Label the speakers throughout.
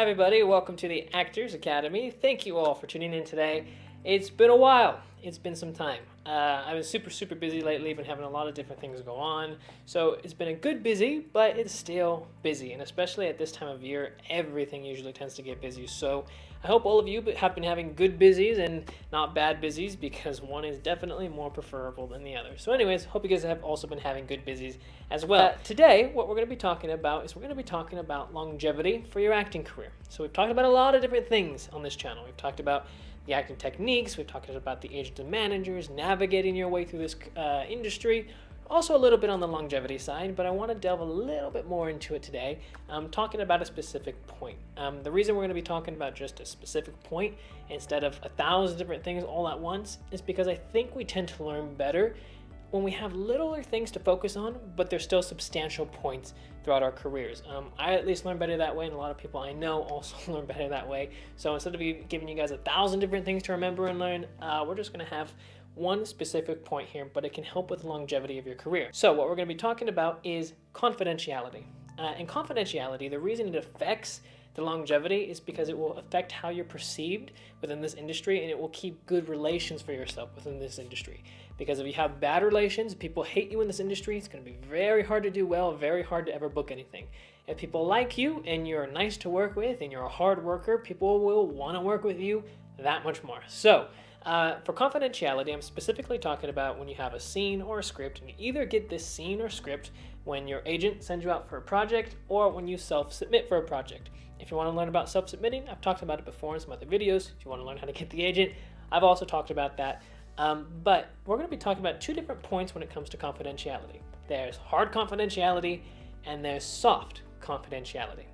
Speaker 1: everybody. Welcome to the Actors Academy. Thank you all for tuning in today. It's been a while. It's been some time. I've been super busy lately. Been having a lot of different things go on. So it's been a good busy, but it's still busy. And especially at this time of year, everything usually tends to get busy. So I hope all of you have been having good busies and not bad busies, because one is definitely more preferable than the other. So anyways, hope you guys have also been having good busies as well. Today, what we're going to be talking about is we're going to be talking about longevity for your acting career. So we've talked about a lot of different things on this channel. We've talked about the acting techniques, we've talked about the agents and managers, navigating your way through this industry, also a little bit on the longevity side, but I want to delve a little bit more into it today, talking about a specific point. The reason we're going to be talking about just a specific point instead of 1,000 different things all at once is because I think we tend to learn better when we have littler things to focus on, but there's still substantial points throughout our careers. I at least learn better that way, and a lot of people I know also learn better that way. So instead of giving you guys 1,000 different things to remember and learn, we're just going to have one specific point here, but it can help with the longevity of your career. So what we're going to be talking about is confidentiality. And confidentiality, the reason it affects the longevity is because it will affect how you're perceived within this industry, and it will keep good relations for yourself within this industry. Because if you have bad relations, people hate you in this industry, it's going to be very hard to do well, very hard to ever book anything. If people like you and you're nice to work with and you're a hard worker, people will want to work with you that much more. So for confidentiality, I'm specifically talking about when you have a scene or a script, and you either get this scene or script when your agent sends you out for a project or when you self-submit for a project. If you want to learn about self-submitting, I've talked about it before in some other videos. If you want to learn how to get the agent, I've also talked about that. But we're going to be talking about two different points when it comes to confidentiality. There's hard confidentiality and there's soft confidentiality.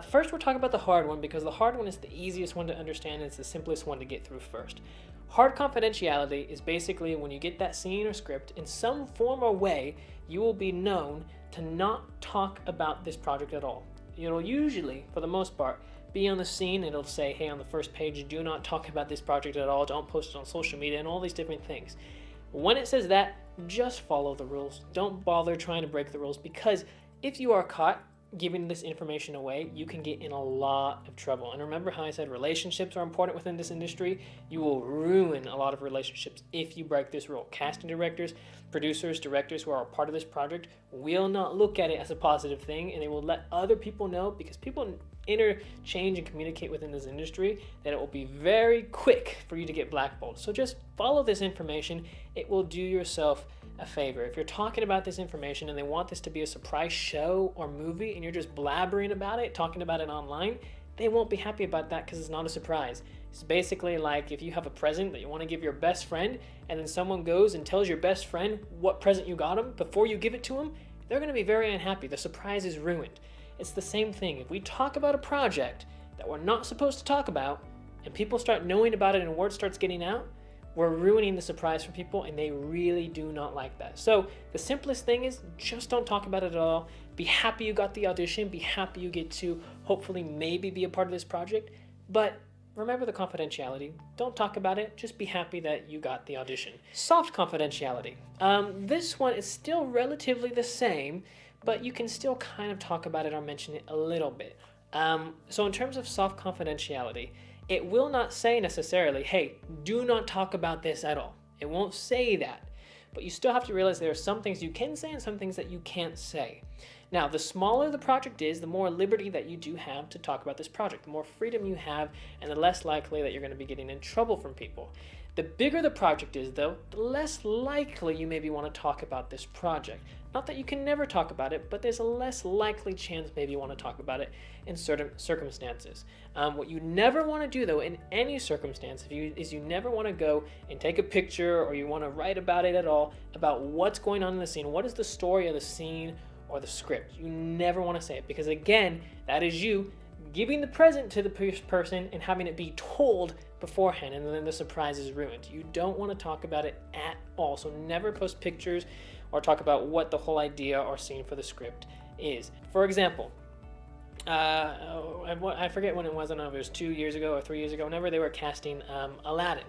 Speaker 1: First, we're talking about the hard one because the hard one is the easiest one to understand and it's the simplest one to get through first. Hard confidentiality is basically when you get that scene or script, in some form or way, you will be known to not talk about this project at all. It'll usually, for the most part, be on the scene. It'll say, hey, on the first page, do not talk about this project at all. Don't post it on social media and all these different things. When it says that, just follow the rules. Don't bother trying to break the rules, because if you are caught giving this information away, you can get in a lot of trouble. And remember how I said relationships are important within this industry? You will ruin a lot of relationships if you break this rule. Casting directors, producers, directors who are a part of this project will not look at it as a positive thing, and they will let other people know, because people interchange and communicate within this industry, that it will be very quick for you to get blackballed. So just follow this information. It will do yourself a favor. If you're talking about this information and they want this to be a surprise show or movie and you're just blabbering about it, talking about it online, they won't be happy about that because it's not a surprise. It's basically like if you have a present that you want to give your best friend and then someone goes and tells your best friend what present you got him before you give it to him, they're going to be very unhappy. The surprise is ruined. It's the same thing. If we talk about a project that we're not supposed to talk about and people start knowing about it and word starts getting out, we're ruining the surprise for people, and they really do not like that. So the simplest thing is just don't talk about it at all. Be happy you got the audition. Be happy you get to hopefully maybe be a part of this project. But remember the confidentiality. Don't talk about it. Just be happy that you got the audition. Soft confidentiality. This one is still relatively the same, but you can still kind of talk about it or mention it a little bit. So in terms of soft confidentiality, it will not say necessarily, hey, do not talk about this at all. It won't say that. But you still have to realize there are some things you can say and some things that you can't say. Now, the smaller the project is, the more liberty that you do have to talk about this project, the more freedom you have, and the less likely that you're going to be getting in trouble from people. The bigger the project is, though, the less likely you maybe want to talk about this project. Not that you can never talk about it, but there's a less likely chance maybe you want to talk about it in certain circumstances. What you never want to do, though, in any circumstance, is you never want to go and take a picture or you want to write about it at all, about what's going on in the scene. What is the story of the scene or the script? You never want to say it, because, again, that is you giving the present to the person and having it be told beforehand, and then the surprise is ruined. You don't want to talk about it at all. So never post pictures or talk about what the whole idea or scene for the script is. For example, I forget when it was. I don't know if it was 2 years ago or 3 years ago, whenever they were casting Aladdin.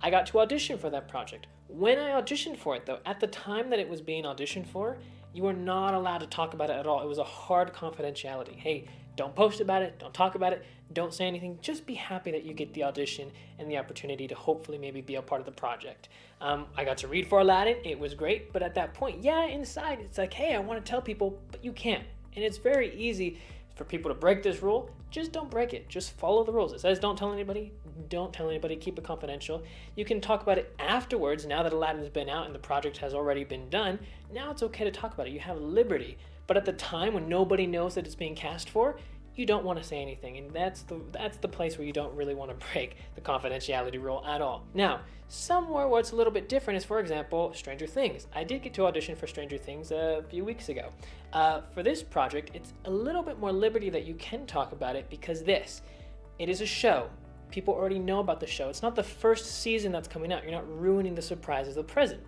Speaker 1: I got to audition for that project. When I auditioned for it, though, at the time that it was being auditioned for, you were not allowed to talk about it at all. It was a hard confidentiality. Hey, Don't post about it, don't talk about it, don't say anything. Just be happy that you get the audition and the opportunity to hopefully maybe be a part of the project. I got to read for Aladdin, it was great, but at that point, yeah, inside it's like, hey, I want to tell people, but you can't. And it's very easy for people to break this rule. Just don't break it. Just follow the rules. It says don't tell anybody. Don't tell anybody. Keep it confidential. You can talk about it afterwards. Now that Aladdin's been out and the project has already been done, now it's okay to talk about it. You have liberty. But at the time when nobody knows that it's being cast for, you don't want to say anything, and that's the place where you don't really want to break the confidentiality rule at all. Now, somewhere where it's a little bit different is, for example, Stranger Things. I did get to audition for Stranger Things a few weeks ago. For this project, it's a little bit more liberty that you can talk about it because it is a show. People already know about the show. It's not the first season that's coming out. You're not ruining the surprise of the present.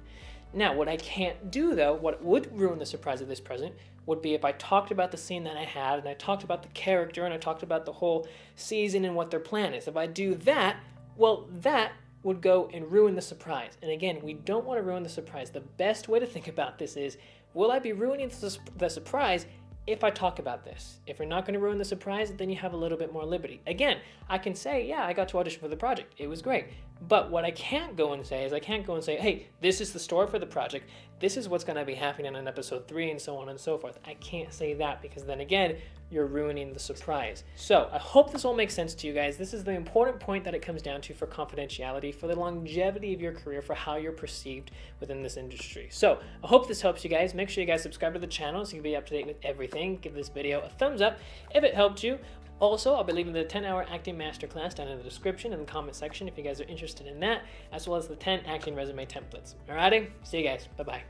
Speaker 1: Now, what I can't do, though, what would ruin the surprise of this present, would be if I talked about the scene that I had, and I talked about the character, and I talked about the whole season and what their plan is. If I do that, well, that would go and ruin the surprise. And again, we don't want to ruin the surprise. The best way to think about this is, will I be ruining the surprise if I talk about this? If you're not going to ruin the surprise, then you have a little bit more liberty. Again, I can say, yeah, I got to audition for the project. It was great. But what I can't go and say is I can't go and say, hey, this is the story for the project. This is what's going to be happening in episode 3 and so on and so forth. I can't say that because then again, you're ruining the surprise. So I hope this all makes sense to you guys. This is the important point that it comes down to for confidentiality, for the longevity of your career, for how you're perceived within this industry. So I hope this helps you guys. Make sure you guys subscribe to the channel so you can be up to date with everything. Give this video a thumbs up if it helped you. Also, I'll be leaving the 10-hour acting masterclass down in the description in the comment section if you guys are interested in that, as well as the 10 acting resume templates. Alrighty, see you guys. Bye-bye.